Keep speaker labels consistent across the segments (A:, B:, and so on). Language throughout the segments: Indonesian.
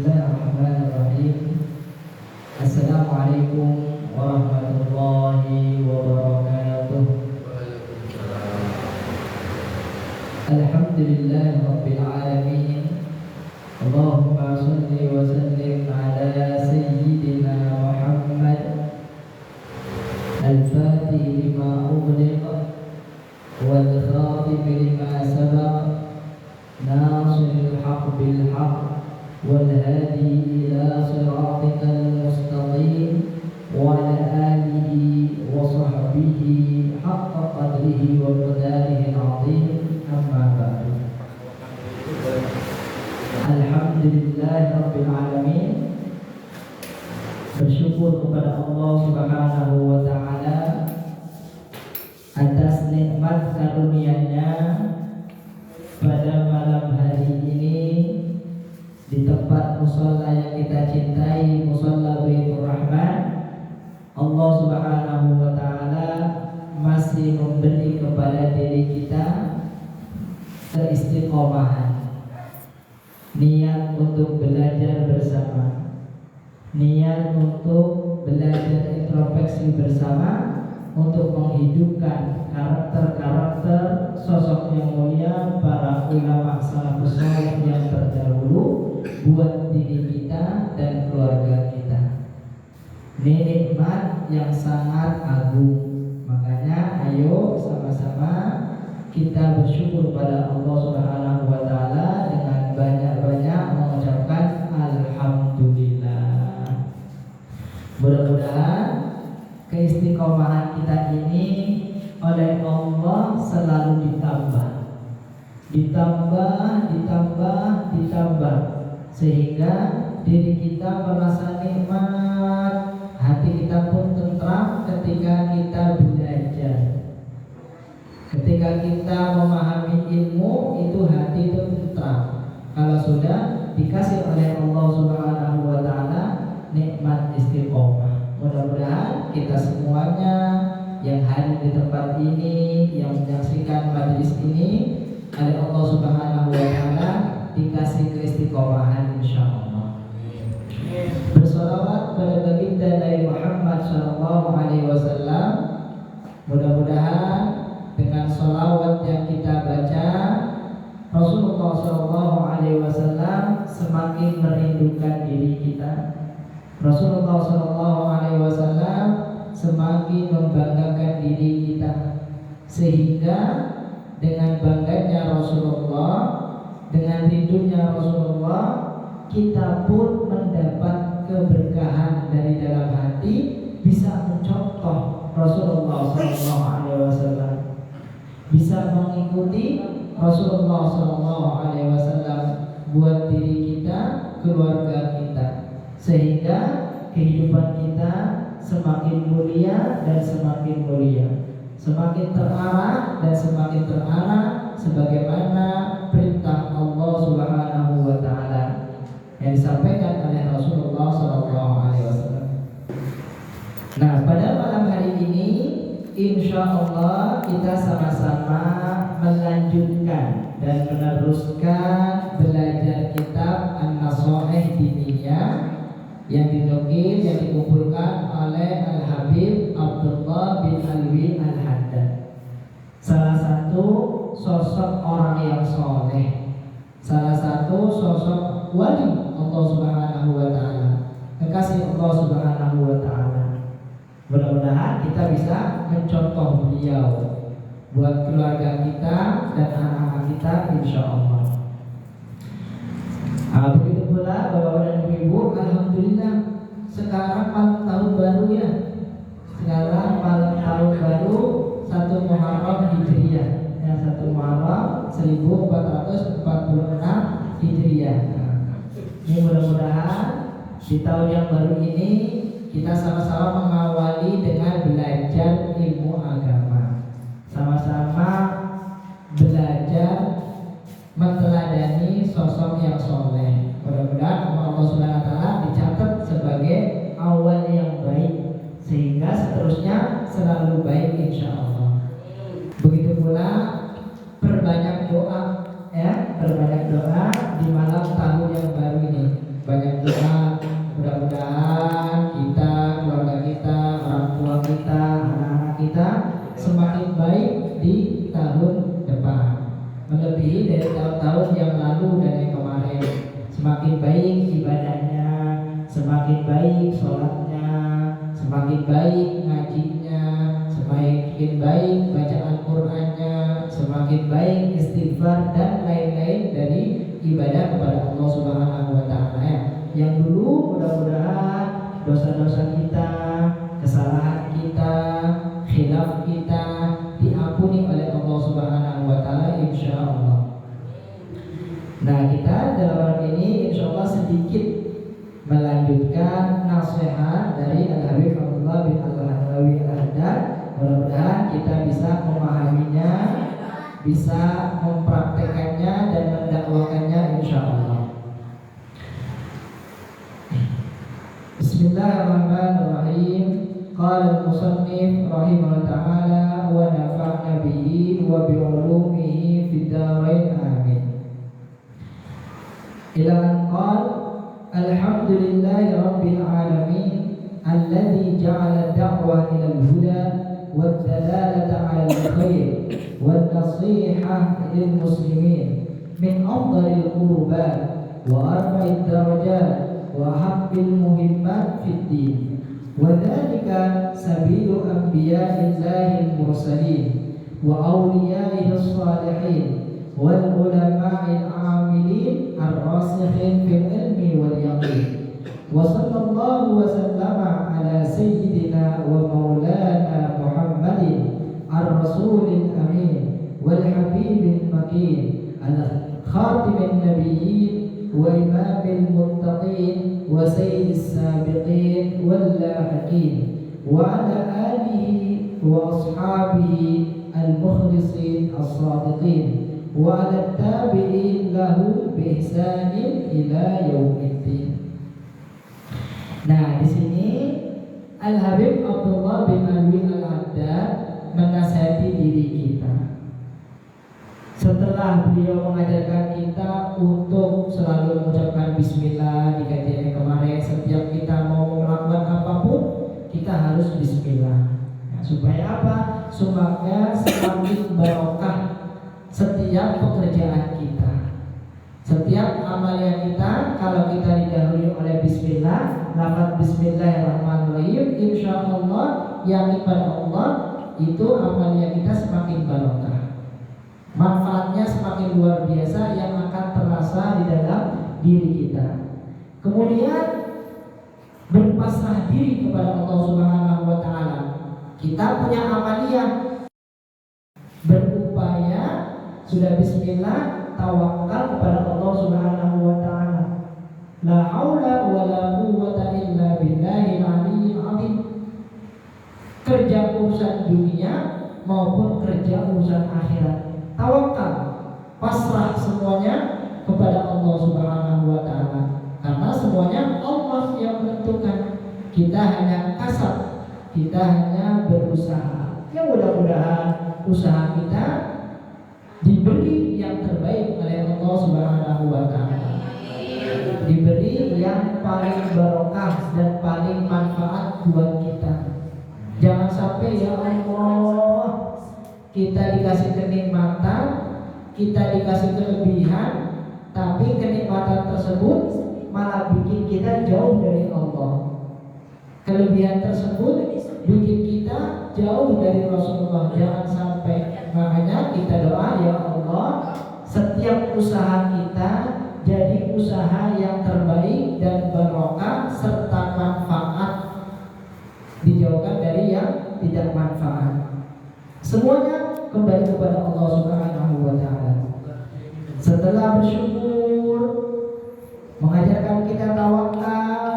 A: Bismillahirrahmanirrahim. Assalamualaikum warahmatullahi wabarakatuh. Alhamdulillahi rabbil alamin. Allahumma shalli wa sallim ala sayyidina Muhammad al-fatih lima ughliqa wal khatim lima sabaq nasiril haqq bil haqq والهادي إلى صراطك المستقيم وعلى آله وصحبه حق قدره ومقداره العظيم أما بعد. Alhamdulillah Rabbil Alamin. Bersyukur kepada Allah Subhanahu wa Ta'ala atas nikmat karunia-Nya pada malam hari ini di tempat musholla yang kita cintai, musholla Baitur Rahman. Allah Subhanahu wa Ta'ala masih memberi kepada diri kita keistiqomahan, niat untuk belajar bersama, niat untuk belajar introspeksi bersama, untuk menghidupkan karakter-karakter sosok yang mulia para ulama salafus saleh yang terdahulu buat diri kita dan keluarga kita. Ini nikmat yang sangat agung. Makanya ayo sama-sama kita bersyukur pada Allah Subhanahu wa Ta'ala dengan banyak-banyak mengucapkan alhamdulillah. Mudah-mudahan keistiqomahan kita ini oleh Allah selalu ditambah sehingga diri kita merasa nikmat, hati kita pun tentram ketika kita belajar. Ketika kita memahami ilmu itu hati itu tentram. Kalau sudah dikasih oleh Allah Subhanahu wa Ta'ala nikmat istiqomah. Mudah-mudahan kita semuanya yang hadir di tempat ini, yang menyaksikan majelis ini, oleh Allah Subhanahu wa Ta'ala dikasih keistiqomahan insyaallah. Bersolawat pada baginda Nabi Muhammad sallallahu alaihi wasallam. Mudah-mudahan dengan solawat yang kita baca, Rasulullah sallallahu alaihi wasallam semakin merindukan diri kita. Rasulullah sallallahu alaihi wasallam semakin membanggakan diri kita, sehingga dengan bangganya Rasulullah, dengan rindunya Rasulullah, kita pun mendapat keberkahan dari dalam hati, bisa mencontoh Rasulullah sallallahu alaihi wasallam, bisa mengikuti Rasulullah sallallahu alaihi wasallam buat diri kita, keluarga kita, sehingga kehidupan kita semakin mulia dan semakin mulia, semakin terarah dan semakin terarah sebagaimana perintah Allah Subhanahu wa Ta'ala yang disampaikan oleh Rasulullah sallallahu alaihi wasallam. Nah, pada malam hari ini insyaallah kita sama-sama melanjutkan dan meneruskan belajar kitab An-Nasaih Diniyah yang dinukil, yang dikumpulkan oleh Al-Habib Abdullah bin Alwi Al-Haddad, salah satu sosok orang yang soleh, salah satu sosok wali Allah Subhanahu wa Ta'ala, kekasih Allah Subhanahu wa Ta'ala. Mudah-mudahan kita bisa mencontoh beliau buat keluarga kita dan anak-anak kita insyaallah. Begitu pula Bapak dan Ibu, alhamdulillah sekarang malam tahun baru ya. Sekarang malam tahun baru 1 Muharram Hijriah, yang 1 Muharram 1446 Hijriah. Ini mudah-mudahan di tahun yang baru ini kita sama-sama mengawali dengan belajar ilmu agama, sama-sama belajar meneladani sosok yang soleh. Mudah-mudahan Allah Subhanahu wa Ta'ala dicatat sebagai awal yang baik, sehingga seterusnya selalu baik insyaallah. Begitu pula perbanyak doa ya, perbanyak doa di malam tahun yang baru ini. Banyak kita. Mudah-mudahan kita, keluarga kita, orang tua kita, anak-anak kita semakin baik di tahun depan, melebihi dari tahun-tahun yang lalu dan yang kemarin. Semakin baik ibadahnya, semakin baik sholatnya, semakin baik ngajinya, semakin baik baca Al-Qur'annya, semakin baik istighfar dan lain-lain dari ibadah kepada Allah Subhanahu wa Ta'ala. Yang dulu mudah-mudahan dosa-dosa kita, kesalahan kita, khilaf kita diampuni oleh Allah Subhanahu wa Ta'ala, insya Allah. Nah, kita dalam hari ini insya Allah sedikit melanjutkan nasihat dari Al-Habib Abdullah bin Al-Hanawi Al-Haddad. Mudah-mudahan kita bisa memahaminya, bisa mempraktekannya dan mendakwakannya insya Allah. Bismillahirrahmanirrahim. Qala al-musannif rahimahullah ta'ala wa nafa'na bihi wa bi'ulumihi fid dharain amin. Ila an qala alhamdulillahi rabbil alamin alladhi ja'ala ad-da'wa ila al-huda wad-dalalata 'ala al-khair wan-nasihah lil muslimin min afdhalil qurbat wa arfa'id darajat wa habbil muhimmat fid din wa dhalika sabilu anbiya'illahil mursalin wa awliya'ihi as-salihin wal ulama'il 'amilin ar-rasikhin fil ilmi wal yaqin wa sallallahu wa sallama ala sayyidina wa maulana Muhammadin ar-rasulil amin wal habibil makin ala khatimin nabiyyin وإمام المتقين وسيد السابقين واللاحقين وعلى آله وأصحابه المخلصين الصادقين وعلى التابعين له بإحسان إلى يوم الدين. Nah, di sini Al-Habib Abdullah bin Alwi Al-Haddad menasihati diri kita. Setelah beliau mengajarkan kita untuk selalu mengucapkan bismillah di kajian yang kemarin, setiap kita mau melakukan apapun kita harus bismillah. Nah, supaya apa? Supaya semakin barokah setiap pekerjaan kita, setiap amalan kita. Kalau kita didahului oleh bismillah, lafaz bismillahirrahmanirrahim, insya Allah yakin pada Allah, itu amalan kita semakin barokah. Manfaatnya semakin luar biasa yang akan terasa di dalam diri kita. Kemudian berpasrah diri kepada Allah Subhanahu wa Ta'ala. Kita punya amaliyah, berupaya sudah bismillah, tawakal kepada Allah Subhanahu wa Ta'ala. La haula wa la quwwata illa billahil aliyyil azim. Kerja urusan dunia maupun kerja urusan akhirat, tawakal, pasrah semuanya kepada Allah Subhanahu wa Ta'ala. Karena semuanya Allah yang menentukan. Kita hanya kasab, kita hanya berusaha. Ya mudah-mudahan usaha kita diberi yang terbaik oleh Allah Subhanahu wa Ta'ala. Diberi yang paling barokah dan paling manfaat buat kita. Jangan sampai ya Allah kita dikasih kenikmatan, kita dikasih kelebihan, tapi kenikmatan tersebut malah bikin kita jauh dari Allah. Kelebihan tersebut bikin kita jauh dari Rasulullah. Jangan sampai. Makanya kita doa, ya Allah, setiap usaha kita jadi usaha yang terbaik dan barokah serta manfaat, dijauhkan dari yang tidak manfaat. Semuanya kembali kepada Allah Subhanahu wa Ta'ala. Setelah bersyukur, mengajarkan kita tawakal,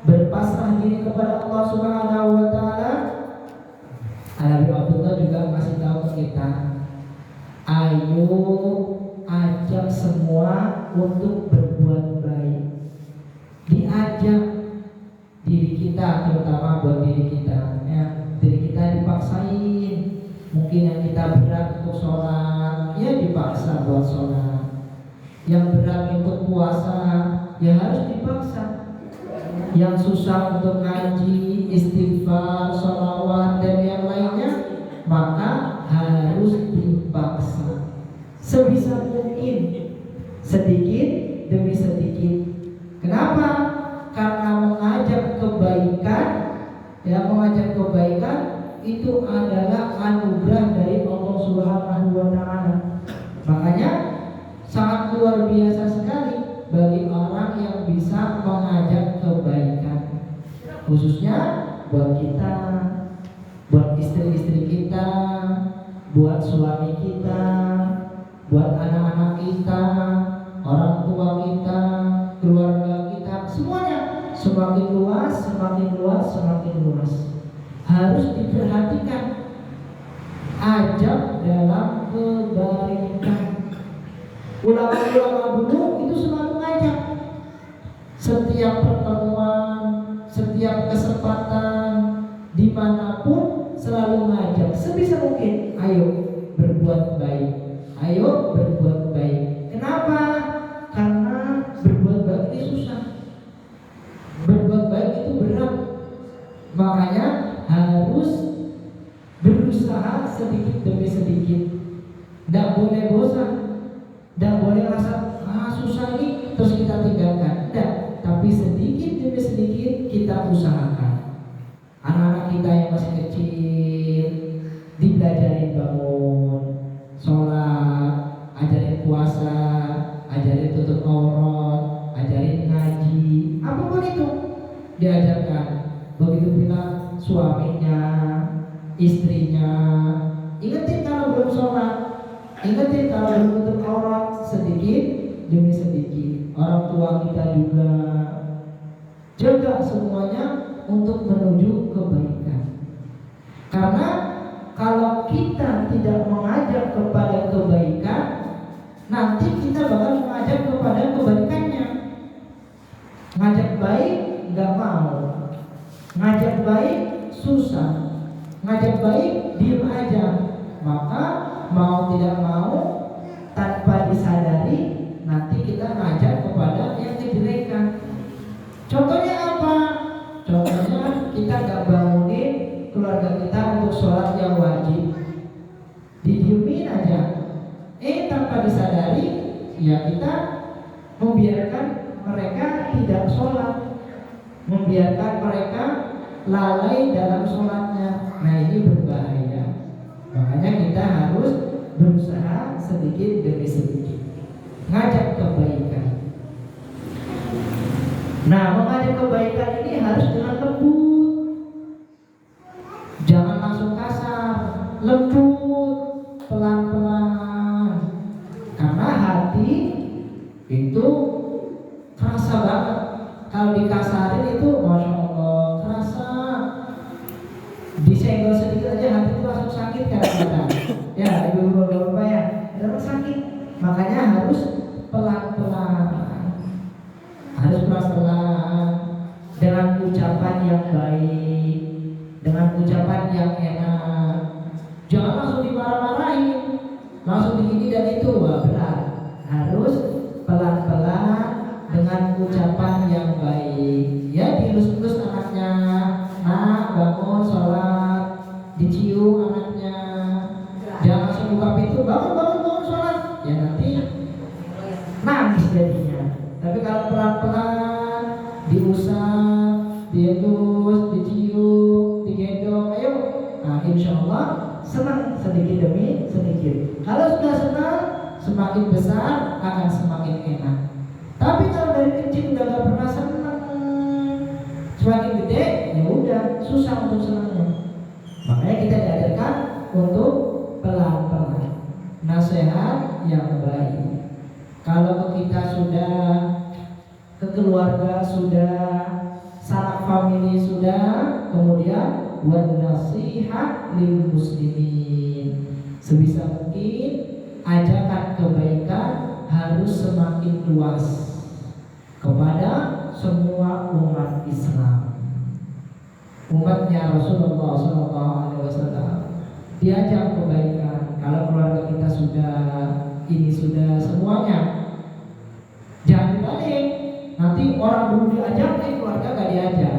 A: berpasrah diri kepada Allah Subhanahu wa Ta'ala, Al-Habib Abdullah juga masih tahu ke kita, ayo ajak semua untuk berbuat baik. Diajak diri kita, terutama buat diri kita, ya. Diri kita dipaksain. Mungkin yang kita berat untuk sholat, ya dipaksa buat sholat. Yang berat untuk puasa, ya harus dipaksa. Yang susah untuk ngaji, istighfar, sholawat dan yang lainnya, maka harus dipaksa sebisa mungkin, sedikit demi sedikit. Kenapa? Karena mengajak kebaikan, ya mengajak kebaikan itu adalah anugerah dari Allah Subhanahu wa Ta'ala. Makanya sangat luar biasa sekali bagi orang yang bisa mengajak kebaikan, khususnya buat kita, buat istri-istri kita, buat suami kita, buat anak-anak kita, orang tua kita, keluarga kita, semuanya. Semakin luas, semakin luas, semakin luas. Harus diperhatikan. Ajak dalam kebaikan. Ulama-ulama dulu itu selalu ngajak. Setiap pertemuan, setiap kesempatan, dimanapun selalu ngajak. Sebisa mungkin, ayo berbuat baik. Ayo berbuat baik. Kenapa? Karena berbuat baik itu susah. Berbuat baik itu berat. Makanya harus berusaha sedikit demi sedikit. Tidak boleh bosan. Tidak boleh rasa susah ini terus kita tinggalkan. Tidak. Tapi sedikit demi sedikit kita usahakan. Anak-anak kita yang masih kecil dibelajarin bangun, sholat, ajarin puasa, ajarin tutup aurat, ajarin ngaji, apapun itu diajarkan. Begitu pula suaminya, istrinya, ingetin kalau belum sholat, ingetin kalau belum tutup aurat, sedikit demi sedikit. Orang tua kita juga jaga semuanya untuk menuju kebaikan. Karena kalau kita tidak mengajak kepada kebaikan, nanti kita bakal mengajak kepada kebaikannya. Ngajak baik nggak mau, ngajak baik susah, ngajak baik diem aja. Maka mau tidak mau, tanpa disadari nanti kita ngajak kepada yang kejelekan. Contohnya apa? Contohnya kita gak bangunin keluarga kita untuk sholat yang wajib, didiemin aja. Tanpa disadari, ya kita membiarkan mereka tidak sholat, membiarkan mereka lalai dalam sholatnya. Nah ini berbahaya. Makanya kita harus berusaha sedikit demi sedikit ngajak kebaikan. Nah, mengajak kebaikan ini harus dengan lembut. Jangan langsung kasar, lembut, pelan-pelan. Karena hati itu kerasa banget. Kalau dikasarin itu, masya Allah, kerasa. Disenggol sedikit aja hati itu langsung sakit kadang-kadang. Ya, ibu-ibu ya, memang sakit. Makanya harus pelan-pelan, harus pelan-pelan, dengan ucapan yang baik, dengan ucapan yang enak. Jangan langsung dimarah-marahin, langsung begini dan itu, wah berat. Harus pelan-pelan dengan ucapan yang baik. Ya, dilus-lus anaknya, nak bangun sholat, dicium anaknya. Jangan langsung buka pintu, bangun sholat. Ya nanti nangis jadinya. Tapi kalau pelan-pelan, diusap, dielus, dicium, digendong, ayo. Nah insya Allah senang sedikit demi sedikit. Kalau sudah senang, semakin besar akan semakin enak. Tapi kalau dari kecil udah gak pernah senang, semakin gede ya udah susah untuk senangnya. Makanya kita diajarkan untuk pelan-pelan, nasihat yang baik. Kalau kita sudah ke keluarga, sudah sanak famili, sudah, kemudian wan nasihat lil muslimin. Sebisa mungkin ajakan kebaikan harus semakin luas kepada semua umat Islam. Umatnya Rasulullah SAW diajak kebaikan. Kalau keluarga kita sudah ini sudah semuanya, jangan dibalik. Nanti diajak, keluarga gak diajak.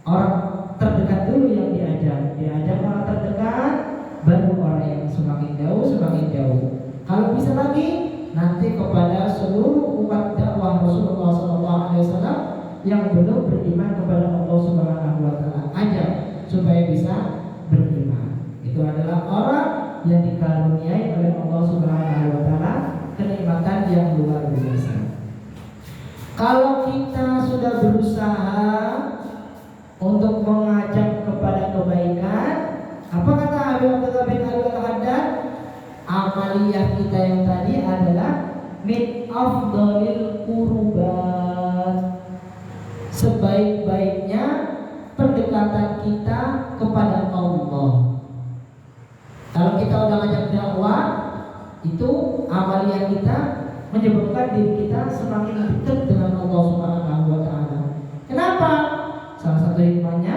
A: Orang terdekat dulu yang diajak orang terdekat, baru orang yang semakin jauh. Kalau bisa lagi, nanti kepada seluruh umat dakwah Rasulullah SAW yang belum beriman kepada Allah Subhanahu Wa Taala, ajak supaya bisa beriman. Itu adalah orang yang dikaruniai oleh Allah Subhanahu Wa Taala kenikmatan yang luar biasa. Kalau kita sudah berusaha untuk mengajak kepada kebaikan, apa kata Habib Abdullah bin Al-Haddad? Amaliyah kita yang tadi adalah min afdhalil qurbat, sebaik-baiknya pendekatan kita kepada Allah. Kalau kita udah ngajak dakwah, itu amaliyah kita menyebabkan diri kita semakin dekat dengan Allah Subhanahu Wa Taala. Kenapa? Salah satu hikmahnya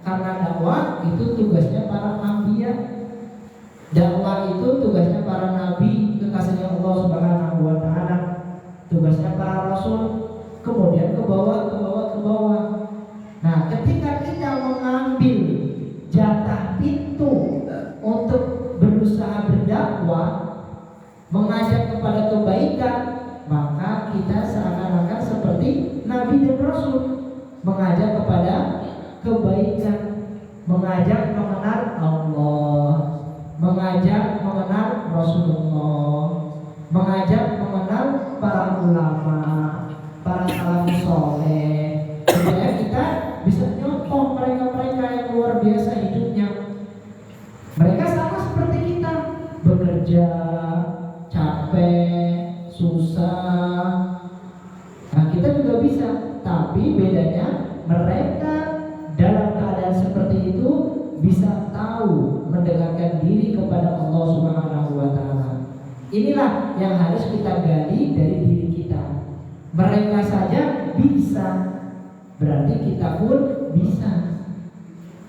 A: karena dakwah itu tugasnya para anbiya. Dakwah itu tugasnya para nabi kekasihnya Allah Subhanahu Wa Taala, tugasnya para rasul, kemudian ke bawah. Nah, ketika kita mengambil jatah pintu untuk berusaha berdakwah, mengajak kepada kebaikan, maka kita seakan-akan seperti nabi dan rasul, mengajak kepada kebaikan, mengajak mengenal Allah, mengajak mengenal Rasulullah, mengajak mengenal para ulama, para salafus soleh, supaya kita bisa nyontoh mereka-mereka yang luar biasa hidupnya. Mereka sama seperti kita, bekerja capek, susah. Nah, kita juga bisa, tapi bedanya mereka dalam keadaan seperti itu bisa tahu mendekatkan diri kepada Allah Subhanahu Wa Taala. Inilah yang harus kita gali dari diri kita. Mereka saja bisa, berarti kita pun bisa.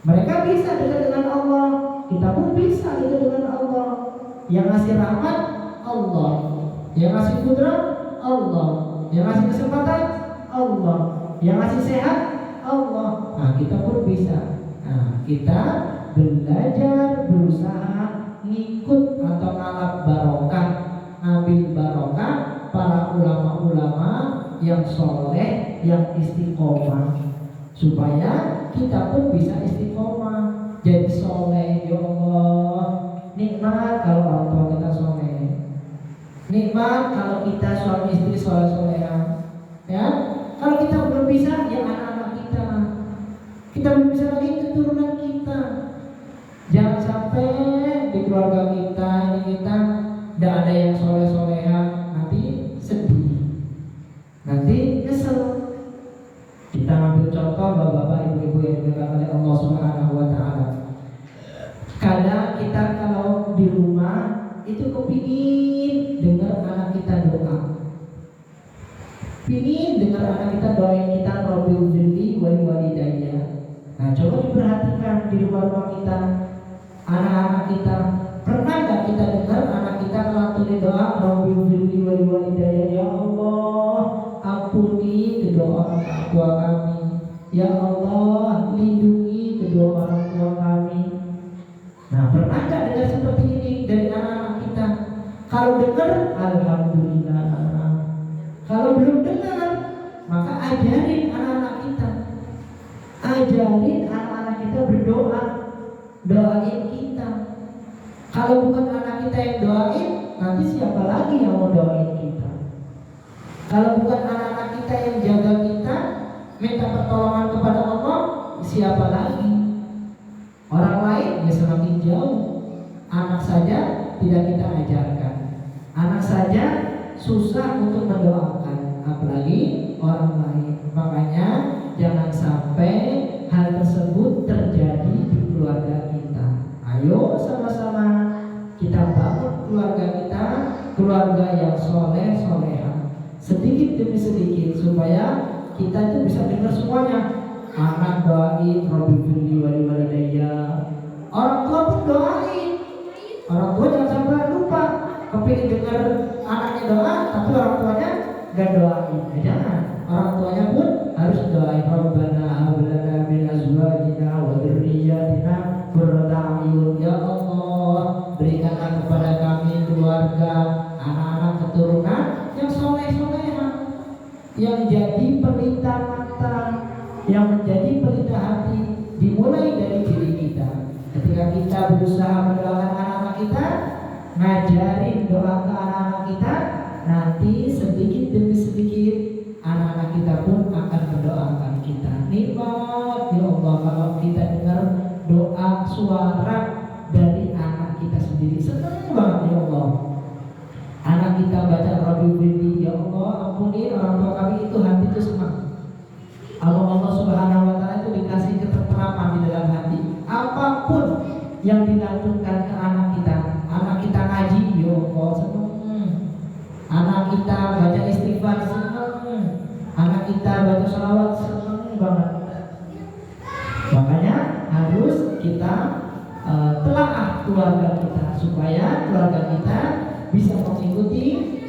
A: Mereka bisa dekat dengan Allah, kita pun bisa dekat dengan Allah. Yang ngasih rahmat Allah, yang ngasih kudrat Allah, yang ngasih kesempatan Allah, yang ngasih sehat Allah. Nah, kita pun bisa. Nah, kita belajar, berusaha ngikut atau ngalap barokah, ngambil barokah para ulama-ulama yang soleh, yang istiqomah, supaya kita pun bisa istiqomah, jadi soleh. Ya Allah, nikmat kalau orang tua kita soleh, nikmat kalau kita suami istri soleh-solehan. Ya, kalau kita belum bisa, ya anak-anak kita belum bisa lagi keturunan kita. Jangan sampai di keluarga kita tidak ada yang soleh-solehan, nanti sedih, nanti nyesel. Kita ambil contoh bapak-bapak, ibu-ibu yang dimuliakan oleh Allah Subhanahu Wa Taala. Kadang kita kalau di rumah itu kepingin dengar anak kita doa, pingin dengar anak kita doain kita Rabbi ujilli wali walidayya. Nah, coba diperhatikan di rumah kita, anak-anak kita, pernah nggak kita dengar anak kita ngelantunin doa Rabbi ujilli wali walidayya, ya Allah ampuni kedua orang tua kami, ya Allah lindungi kedua orang tua kami. Nah, pernah nggak dengar seperti ini dari anak-anak kita? Kalau dengar, alhamdulillah. Kalau belum dengar, maka ajarin anak-anak kita, ajarin anak-anak kita berdoa, doain kita. Kalau bukan anak kita yang doain, nanti siapa lagi yang mau doain kita? Kalau bukan anak-anak kita yang jaga kita, minta pertolongan kepada Allah, siapa lagi? Orang lain ya semakin jauh. Anak saja tidak kita ajarkan, anak saja susah untuk mendoakan, apalagi orang lain. Makanya jangan sampai hal tersebut terjadi di keluarga kita. Ayo sama-sama kita bangun keluarga kita, keluarga yang soleh soleha, sedikit demi sedikit, supaya kita itu bisa dengar semuanya. Anak doain Rabbi firli wali walidayya, orang tua pun doain. Orang tua jangan sampai lupa, kepingin dengar anaknya doa tapi orang tuanya gak doain. Jangan, orang tuanya pun pelita mata, yang menjadi pelita hati dimulai dari diri kita. Ketika kita berusaha mendoakan anak-anak kita, ngajarin doa ke anak-anak kita, nanti sedikit demi sedikit anak-anak kita pun akan mendoakan kita. Nikmat ya Allah kalau kita dengar doa suara dari anak kita sendiri. Senang banget ya Allah. Anak kita baca Rabbi Bidi, ya Allah ampuni orang tua kami, itu hati itu senang. Allah Subhanahu wa Ta'ala itu dikasih ketenteraman di dalam hati. Apapun yang dilakukan ke anak kita ngaji, ya Allah senang. Anak kita baca istighfar senang. Anak kita baca sholawat senang banget. Makanya harus kita telaah keluarga kita supaya keluarga kita bisa mengikuti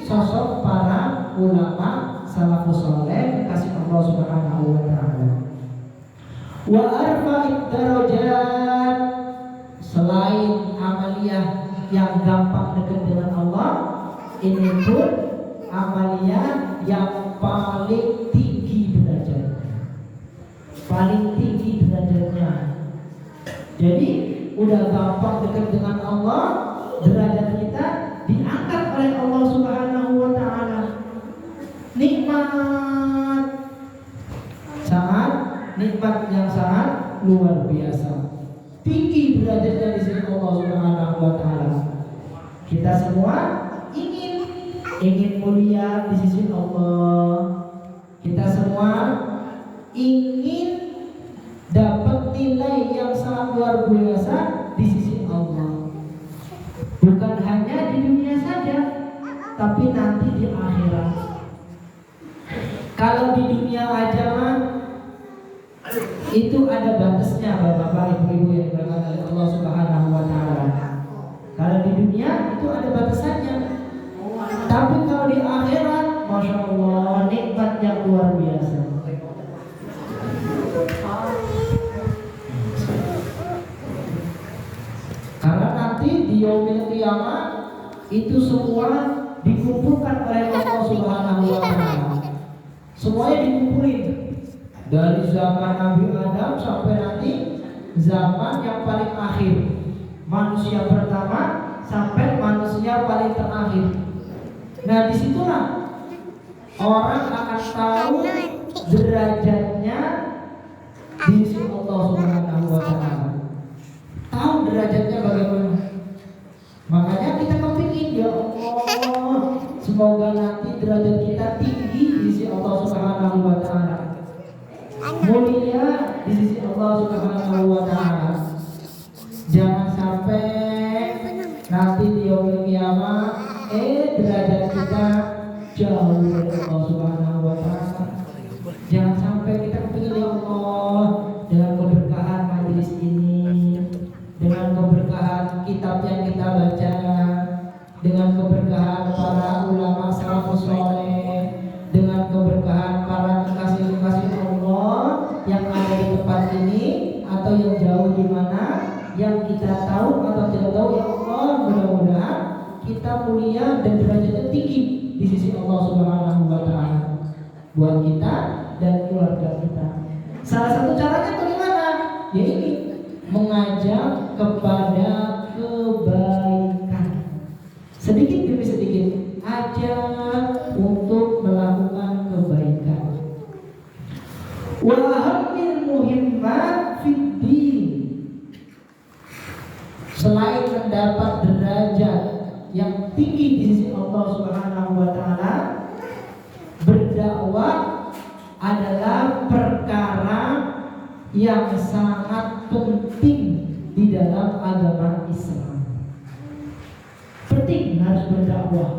A: sosok para ulama salafus saleh kasih Allah Subhanahu wa Ta'ala. Wa arfa'id darajat, selain amaliyah yang gampang dekat dengan Allah, ini pun amaliyah yang paling tinggi derajatnya. Paling tinggi derajatnya. Jadi udah gampang dekat dengan Allah, derajat kita diangkat oleh Allah Subhanahu wa Ta'ala. Nikmat yang sangat luar biasa. Tinggi derajatnya di sini Allah Subhanahu wa Ta'ala. Kita semua ingin mulia di sisi Allah. Kita semua ingin dapat nilai yang sangat luar biasa di sisi Allah. Bukan hanya di dunia saja, tapi nanti di akhirat. Kalau di dunia aja mah itu ada batasnya, Bapak Ibu yang diberkahi oleh Allah Subhanahu wa Ta'ala. Kalau di dunia itu ada batasannya. Tapi kalau di akhirat, Masya Allah, nikmat yang luar biasa. Karena nanti di yaumil qiyamah itu semua dikumpulkan oleh Allah Subhanahu wa Ta'ala. Semuanya dikumpulin dari zaman Nabi Adam sampai nanti zaman yang paling akhir, manusia pertama sampai manusia paling terakhir. Nah disitulah orang akan tahu derajatnya di sisi Allah Subhanahu wa Ta'ala. Tahu derajatnya bagaimana. Makanya kita kepingin ya Allah, semoga nanti derajat kita tinggi di sisi Allah Subhanahu wa Ta'ala, mulia di sisi Allah Subhanahu wa Ta'ala. Jangan sampai nanti di yaumil qiyamah derajat kita jauh dari Allah Subhanahu wa Ta'ala. Jangan sampai kita kepingin ya Allah, dengan keberkahan majelis ini, dengan keberkahan kitab yang kita baca, dengan keberkahan para ulama salafus saleh, dengan keberkahan para kekasih-kekasih Allah yang ada di tempat ini atau yang jauh di mana, yang kita tahu atau tidak tahu ya Allah, mudah-mudahan kita mulia dan derajatnya tinggi di sisi Allah Subhanahu wa Ta'ala buat kita dan keluarga kita. Salah satu caranya bagaimana? Ya ini, mengajak kepada kebaikan. Sedikit demi sedikit ajak untuk melakukan kebaikan. Wa ahammil muhimmat fid din. Selain mendapat derajat yang tinggi di sisi Allah Subhanahu wa Ta'ala, berdakwah adalah perkara yang sangat penting di dalam agama Islam. Penting harus berdakwah.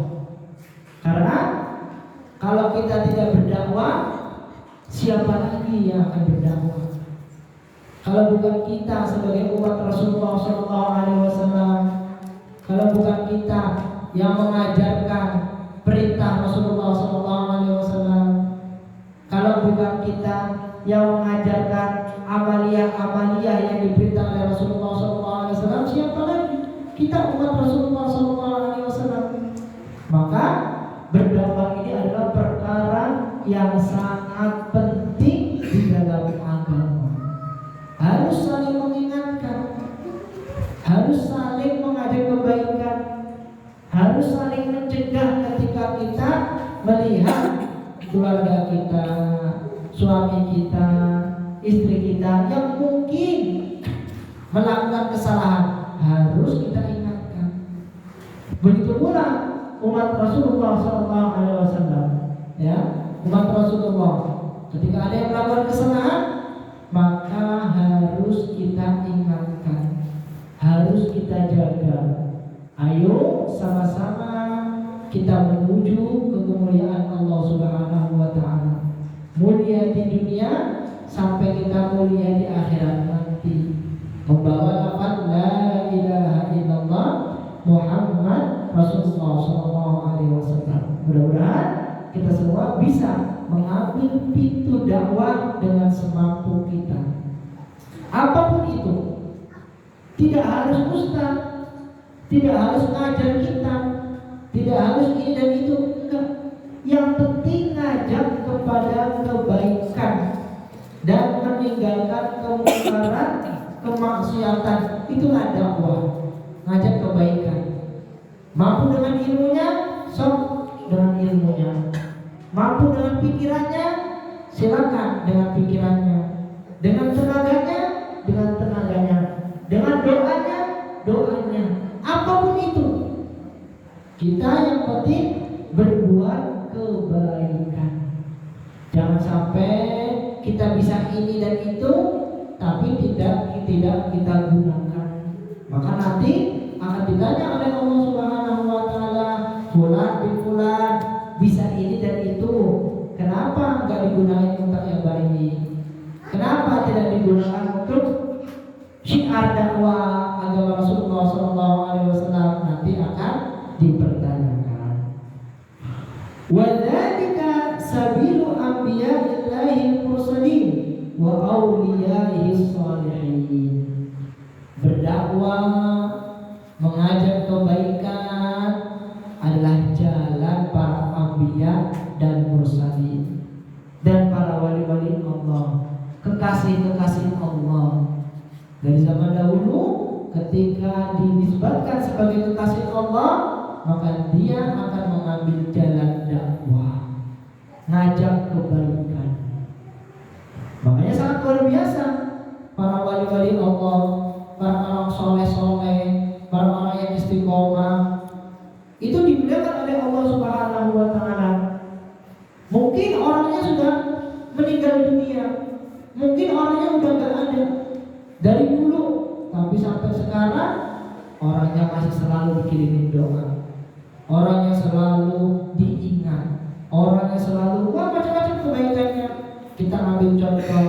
A: Karena kalau kita tidak berdakwah, siapa lagi yang akan berdakwah? Kalau bukan kita sebagai umat Rasulullah SAW, kalau bukan kita yang mengajarkan perintah Rasulullah SAW, kalau bukan kita yang mengajarkan amaliyah yang diperintah oleh Rasulullah SAW, siapa lagi? Kita umat Rasulullah SAW. Maka berdakwah ini adalah perkara yang sangat suami kita, istri kita yang mungkin melakukan kesalahan harus kita ingatkan. Begitu pula umat Rasulullah SAW, ya, umat Rasulullah ketika ada yang melakukan kesalahan maka harus kita ingatkan, harus kita jaga. Ayo sama-sama kita menuju ke kemuliaan Allah Subhanahu wa Ta'ala. Mulia di dunia sampai kita mulia di akhirat nanti. Membawa lafaz la ilaha illallah Muhammad Rasulullah sallallahu alaihi wasallam. Mudah-mudahan kita semua bisa mengambil pintu dakwah dengan semampu kita. Apapun itu, tidak harus ustaz, tidak harus ngajar kita, tidak harus ini dan itu, enggak. Yang penting ngajak kepada kebaikan dan meninggalkan kemungkaran, kemaksiatan. Itulah dakwah, ngajak kebaikan. Mampu dengan ilmunya, sok dengan ilmunya. Mampu dengan pikirannya, silakan dengan pikirannya. Dengan tenaganya, dengan tenaganya. Dengan doanya, doanya. Apapun itu, kita yang penting berbuat kebaikan. Jangan sampai kita bisa ini dan itu, tapi tidak kita gunakan. Maka nanti akan ditanya oleh Allah Subhanahu wa Ta'ala, fulan bin fulan bisa ini dan itu, kenapa enggak digunakan untuk yang baik? Kenapa tidak digunakan untuk syiar dakwah agama Rasulullah SAW? Nanti akan dipertanyakan. Wadzalika sabilu anbiya'illahil mursalin wa awliya'ihis shalihin. Berdakwah, mengajak kebaikan adalah jalan para anbiya dan mursalin dan para wali-wali Allah, kekasih-kekasih Allah. Dari zaman dahulu ketika dinisbatkan sebagai kekasih Allah, maka dia akan mengambil jalan dakwah, ngajak kebaikan. Makanya sangat luar biasa para wali-wali Allah, para orang soleh-soleh, para orang yang istiqomah, itu dimuliakan oleh Allah Subhanahu wa Ta'ala. Mungkin orangnya sudah meninggal dunia, mungkin orangnya udah gak ada dari dulu, tapi sampai sekarang orangnya masih selalu dikirimin doa, orangnya selalu diingat, orangnya selalu macam-macam kebaikannya. Kita ambil contoh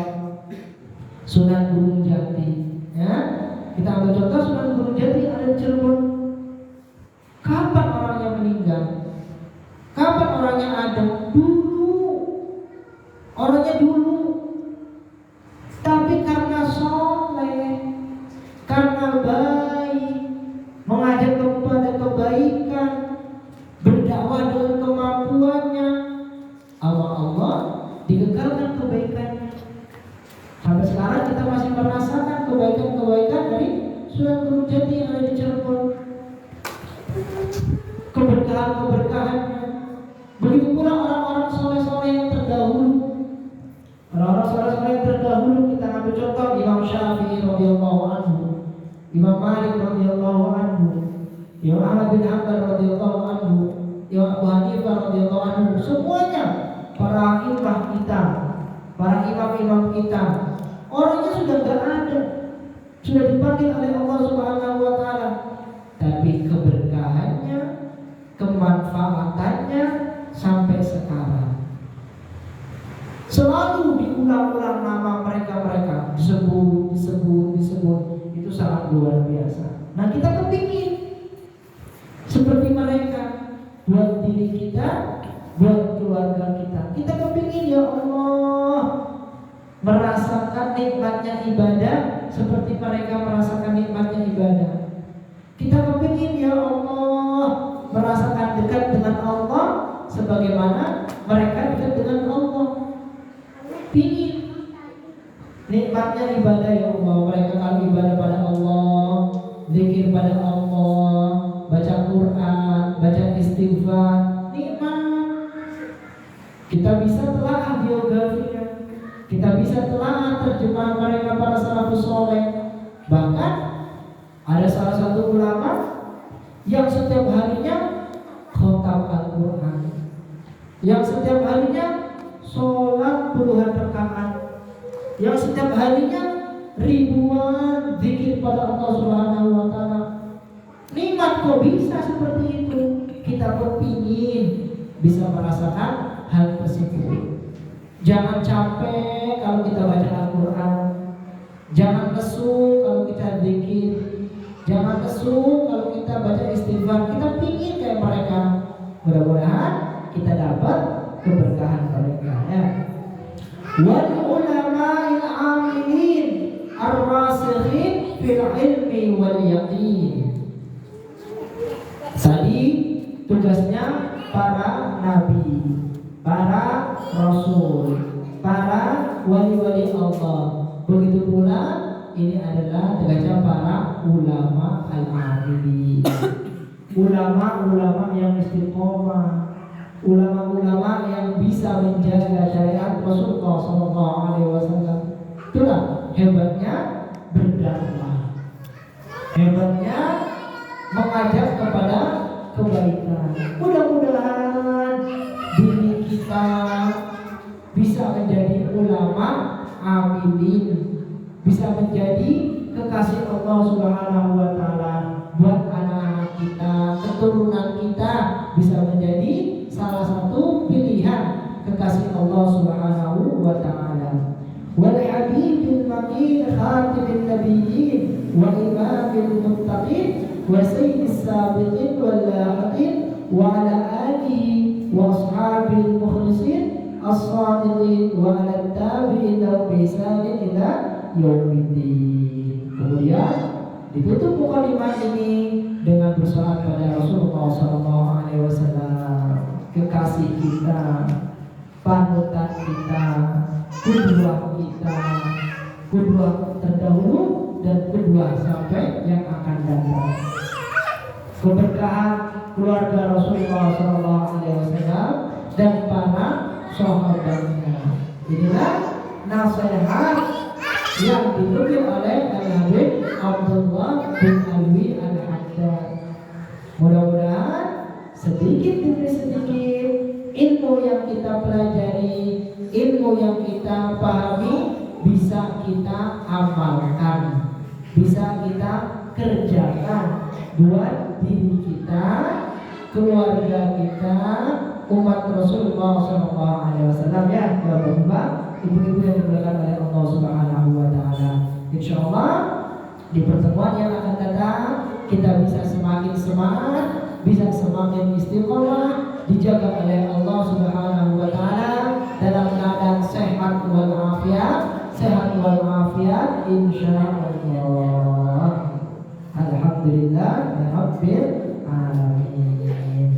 A: Sunan Gunung Jati, ya. Kita ambil contoh Sunan Gunung Jati ada di Cirebon. Kapan orangnya meninggal? Kapan orangnya ada? Dulu. Orangnya dulu. Tapi karena soleh, karena baik, mengajak kepada kebaikan, berdakwah dengan kemampuannya, Allah dikekalkan kebaikannya. Sampai sekarang kita masih merasakan kebaikan-kebaikan dari Sunan Gunung Jati yang ada di Cirebon. Keberkahan-keberkahannya. Begitu pula orang-orang soleh-soleh yang terdahulu. Orang-orang soleh-soleh yang terdahulu kita ambil contoh Imam Syafi'i radhiyallahu anhu, Imam Malik radhiyallahu anhu, Imam Ahmad bin Hanbal radhiyallahu anhu, Imam Abu Hanifah radhiyallahu anhu. Semuanya para imam kita, para imam-imam kita, orangnya sudah gak ada, sudah dipanggil oleh Allah Subhanahu wa Ta'ala, tapi keberkahannya, kemanfaatannya sampai sekarang selalu diulang-ulang nama mereka disebut. Itu sangat luar biasa. Nah, kita kepingin seperti mereka, buat diri kita, buat keluarga kita. Kita kepingin ya Allah merasakan nikmatnya ibadah seperti mereka merasakan nikmatnya ibadah. Kita kepingin ya Allah merasakan dekat dengan Allah sebagaimana mereka dekat dengan Allah. Pingin nikmatnya ibadah ya Allah. Mereka kalau ibadah pada Allah, zikir pada Allah, baca Quran, baca istighfar, nikmat. Kita bisa telah biografinya. bisa telah terjemahan mereka para salafus soleh. Bahkan ada salah satu ulama yang setiap harinya khotam Al-Quran, yang setiap harinya sholat puluhan rakaat, yang setiap harinya ribuan zikir pada Allah Subhanahu wa Ta'ala. Nikmat kok bisa seperti itu? Kita kepingin bisa merasakan hal tersebut. Jangan capek kalau kita baca Al-Quran, jangan lesu kalau kita zikir, jangan lesu kalau kita baca istighfar. Kita pingin kayak mereka. Mudah-mudahan kita dapat keberkahan mereka ya. Wal ulama'il amilin ar-rasikhin fil ilmi wal yaqin. Tadi tugasnya para nabi, para rasul, para wali-wali Allah. Begitu pula ini adalah tugasnya para ulama al-amilin. Ulama-ulama yang istiqomah, ulama-ulama yang bisa menjaga syariat Rasulullah SAW. Itulah hebatnya berdakwah, hebatnya mengajak kepada kebaikan. Mudah-mudahan diri kita bisa menjadi ulama amilin, bisa menjadi kekasih Allah Subhanahu wa Ta'ala. Buat anak-anak kita, keturunan kita bisa menjadi salah satu pilihan kekasih Allah Subhanahu wa Ta'ala. Wal habibil makin khatimin nabiyyin wa imamil muttaqin wa sayyidis sabiqin wal lahiqin wa ala alihi wa ashabil mukhlisin as-sadiqin wa ala tabi'in bi ihsanin ila yaumiddin. Kemudian ditutup mukadimah ini dengan bersolat pada Rasulullah SAW, kekasih kita, panutan kita, kedua terdahulu dan kedua sampai yang akan datang. Keberkahan keluarga Rasulullah SAW dan para sahabatnya. Inilah nasihat yang dinukil oleh Al-Habib Abdullah bin Alwi Al-Haddad. Mudah-mudahan sedikit demi sedikit ilmu yang kita pelajari, ilmu yang kita pahami bisa kita amalkan, bisa kita kerjakan buat diri kita, keluarga kita, umat Rasulullah SAW ya, Bapak-bapak, ibu-ibu yang dimuliakan oleh Allah Subhanahu wa Ta'ala. Insyaallah di pertemuan yang akan datang kita bisa semakin semangat, bisa semakin istiqomah, dijaga oleh Allah Subhanahu wa Ta'ala dalam keadaan sehat walafiat insyaallah. Alhamdulillah rabbil alamin.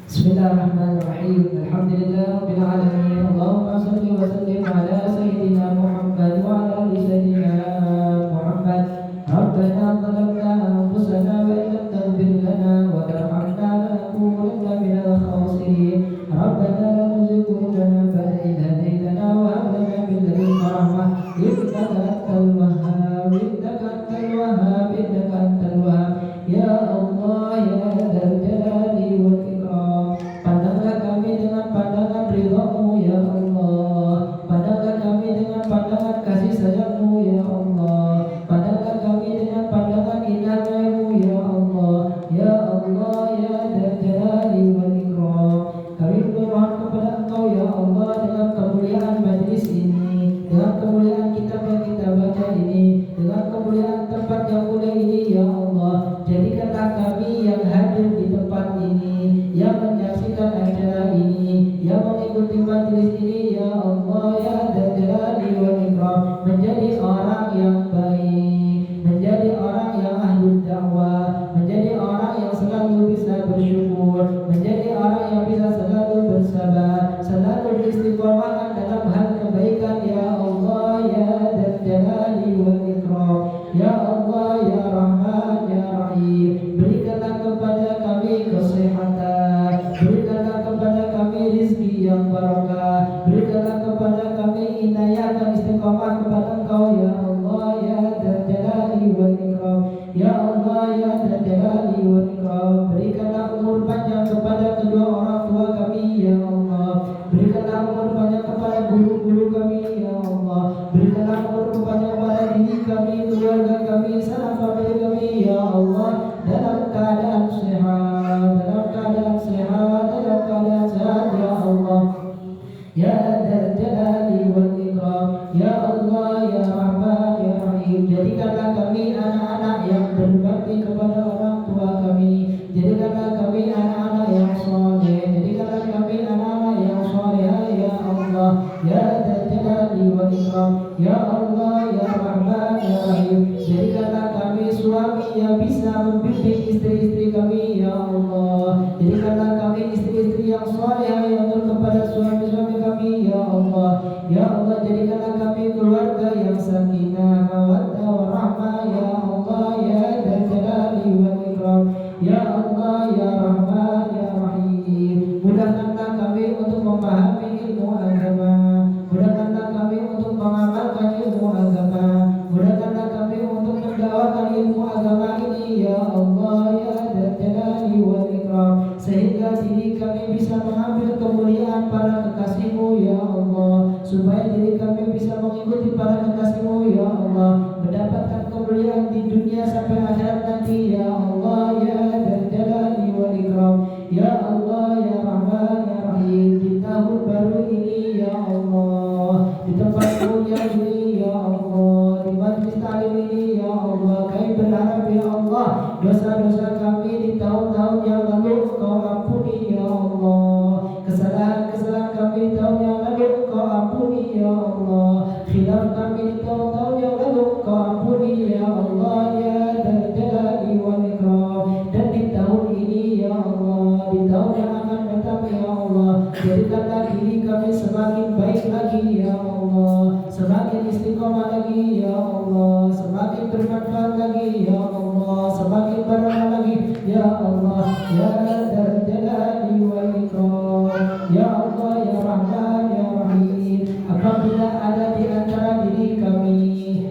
A: Bismillahirrahmanirrahim. Alhamdulillah rabbil alamin. Allahumma shalli wa sallim ala sayyidina Muhammad wa ala ali sayyidina Muhammad. Rabbana zalamna anfusana wa in lam taghfir lana wa tarhamna lanakunanna minal khasirin. Rabbana la tuzigh qulubana ba'da idh hadaytana wa hab lana min ladunka rahmah innaka antal wahhab. Ya Allah ya Dzal Jalali wal Ikram. Pandanglah kami dengan pandangan ridha-Mu ya Allah. Pandanglah kami dengan pandangan kasih sayang-Mu ya Allah. Pandanglah kami dengan pandangan inayah-Mu ya Allah. Ya Allah ya Dzal Jalali wal Ikram. Kami memohon kepada Engkau ya Allah dengan kemuliaan majlis ini, dengan kemuliaan kitab yang kita baca ini, dengan kemuliaan tempat yang mulia ini ya Allah. Jadikanlah kami yang hadir di tempat ini, yang menyaksikan acara ini, yang mengikuti majelis ini ya Allah ya Dzal Jalali wal Ikram, menjadi orang yang baik, menjadi orang yang ahlul dakwah, menjadi orang yang selalu bisa bersyukur, menjadi orang yang bisa selalu bersabar, selalu beristiqomah dalam hal kebaikan ya Allah ya Dzal Jalali wal Ikram. Ya Allah ya Rahman ya Rahim, berikanlah kepada kami kesehatan, berikanlah kepada kami rizki yang barakah, berikanlah kepada kami inayah dan istiqomah istiqamah kepada Engkau ya Allah ya Dzal Jalali wal Ikram. Ya Allah ya Dzal Jalali wal Ikram, berikanlah umur panjang kepada kedua orang tua kami ya Allah. Berikanlah umur panjang kepada guru-guru kami ya Allah. Berikanlah umur panjang kepada diri kami, keluarga kami, sanak famili kami ya Allah, dalam keadaan sehat, dalam keadaan sehat, dalam keadaan sehat ya Allah. Ya Dzal Jalali wal Ikram. Ya Allah ya Rahman ya Rahim, jadikanlah kami anak-anak yang berbakti kepada orang tua kami. Jadikanlah kami anak-anak yang soleh. Jadikanlah kami anak-anak yang soleh ya Allah. Ya Dzal Jalali wal Ikram. Ya Allah ya Rahman ya Rahim, jadikanlah kami suami yang bisa membimbing istri-istri kami ya Allah. Jadikanlah kami istri-istri yang soleh yang nurut kepada suami-suami kami ya Allah. Ya Allah, jadikanlah kami keluarga yang sakinah mawaddah warahmah ya Allah ya Dzal Jalali wal Ikram. Ya Allah ya Rahman ya Rahim, mudahkanlah kami untuk memahami ilmu agama. Mudahkanlah kami untuk mengamalkan ilmu agama. Mudahkanlah kami untuk mendakwakan ilmu agama ini ya Allah ya Dzal Jalali wal Ikram, sehingga diri kami bisa mengambil kemuliaan para kekasih-Mu ya Allah, supaya diri kami bisa mengikuti para kekasih-Mu ya Allah, mendapatkan kemuliaan di dunia sampai akhirat nanti ya Allah ya Dzal Jalali wal Ikram. Ya Allah ya Rahman ya Rahim, di tahun baru ini ya Allah, di tempat mulia ini ya Allah, di majlis taklim ini ya Allah, kami berharap ya Allah, dosa-dosa kami di tahun-tahun yang lalu Engkau ampuni ya Allah. Kesalahan-kesalahan kami di tahun yang lalu Engkau ampuni ya Allah. Khilaf kami di tahun-tahun yang lalu Engkau ampuni ya Allah ya Dzal Jalali wal Ikram. Dan di tahun ini ya Allah, di tahun yang akan datang ya Allah, jadikanlah diri kami semakin baik lagi ya Allah, semakin istiqomah lagi ya Allah, semakin bermanfaat lagi ya Allah, semakin barokah lagi ya Allah ya Dzal Jalali wal Ikram. Ya Allah ya Rahman ya Rahim, apabila ada di antara diri kami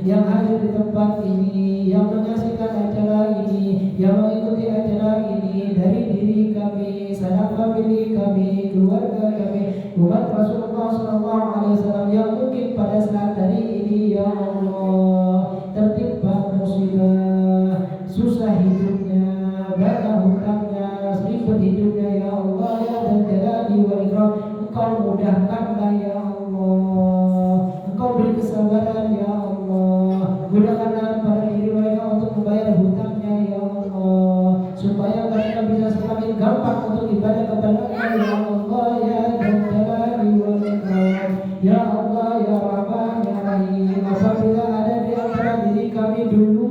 A: yang hadir di tempat ini, yang menyaksikan acara ini, yang mengikuti acara ini, dari diri kami, sanak famili kami, keluarga kami, umat Rasulullah SAW yang mungkin pada saat hari ini ya Allah tertimpa musibah, susah hidupnya, banyak hutangnya, ribet hidupnya ya Allah ya Dzal Jalali wal Ikram, Engkau mudahkanlah ya Allah, Engkau beri kesabaran ya Allah, mudahkanlah para diri mereka untuk membayar hutangnya ya Allah, supaya mereka bisa semakin gampang untuk ibadah kepada-Nya ya Allah ya Dzal Jalali wal Ikram. Ya Allah ya Rahman ya Rahim, apabila ada di antara diri kami dulu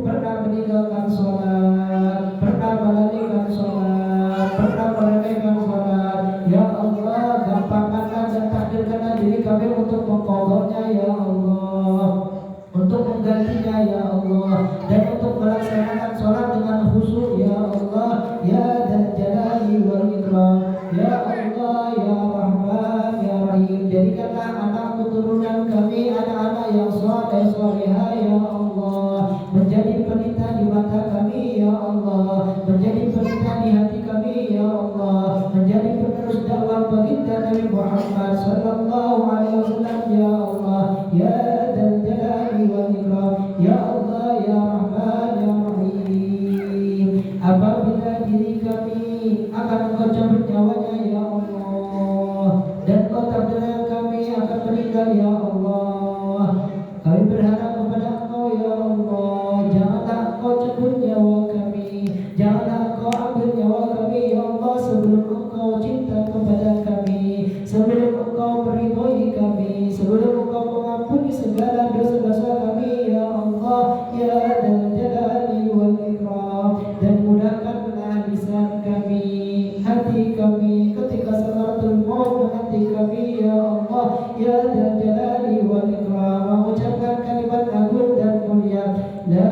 A: pernah meninggalkan sholat, pernah melalaikan sholat, pernah meremehkan sholat, ya Allah gampangkanlah dan takdirkanlah diri kami untuk mengqadanya ya Allah, untuk menggantinya ya Allah, dan untuk melaksanakan sholat dengan khusyuk ya Allah ya Dzal Jalali wal Ikram. Ya Allah ya Rahman ya Rahim, jadikanlah anak keturunan kami anak-anak yang saleh salihah ya Allah, menjadi pelita di mata kami ya Allah, menjadi pelita di hati kami ya Allah, menjadi penerus dakwah baginda Nabi Muhammad sallallahu alaihi wasallam ya Allah ya Dzal Jalali wal Ikram. Ya Allah ya Rahman ya Rahim, apabila diri kami akan Engkau cabut nyawanya ya Allah, dan Engkau takdirkan kami akan meninggal ya Allah, kami berharap kepada Engkau ya Allah, janganlah Engkau cabut nyawa kami, janganlah Engkau ambil nyawa kami ya Allah sebelum Engkau cinta kepada kami, sebelum Engkau meridhoi kami, sebelum Engkau mengampuni segala dosa-dosa kami ya Allah ya Dzal Jalali wal Ikram. Dan mudahkanlah lisan kami, hati kami ketika sakaratul maut menanti kami ya Allah ya Dzal Jalali wal Ikram, mengucapkan kalimat agung dan mulia la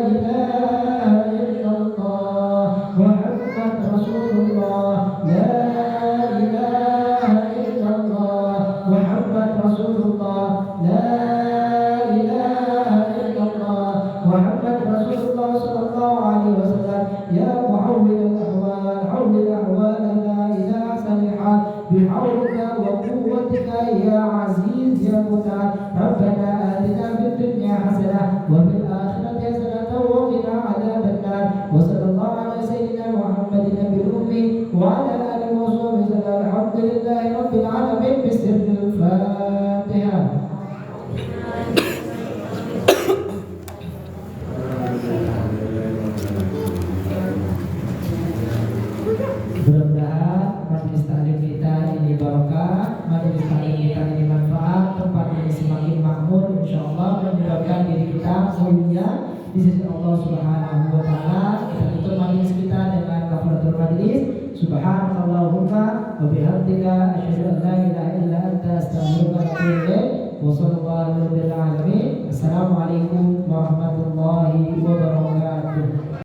A: ilaha illallah Muhammad Rasulullah, la ilaha illallah Muhammad Rasulullah. Rasulullah, la ilaha illallah, Muhammad Rasulullah sallallahu alaihi wasallam. Ya muhawwil al-ahwal, hawwil ahwalana ila ahsanil hal bihaulika wa quwwatika ya aziz ya muta'al. Rabbana atina fid dunya hasanah wa fil akhirati hasanah wa qina adzaban nar. Wa sallallahu ala sayyidina Muhammadin nabiyil ummi wa ala alihi wa sahbihi sallam. Alhamdulillahi rabbil alamin. Bismillahil Fatihah. Mudah-mudahan majelis taklim kita ini barokah, majelis taklim kita ini manfaat, tempat ini semakin makmur, insyaallah menyebabkan diri kita mulia di sisi Allah Subhanahu wa taala. Kita tutup majelis kita dengan kafaratul majelis. Subhanallahumma wa bihamdika asyhadu an la ilaha illa anta astaghfiruka wa atubu ilaik. Wa sallallahu alaihi wa sallam. Assalamualaikum warahmatullahi wabarakatuh.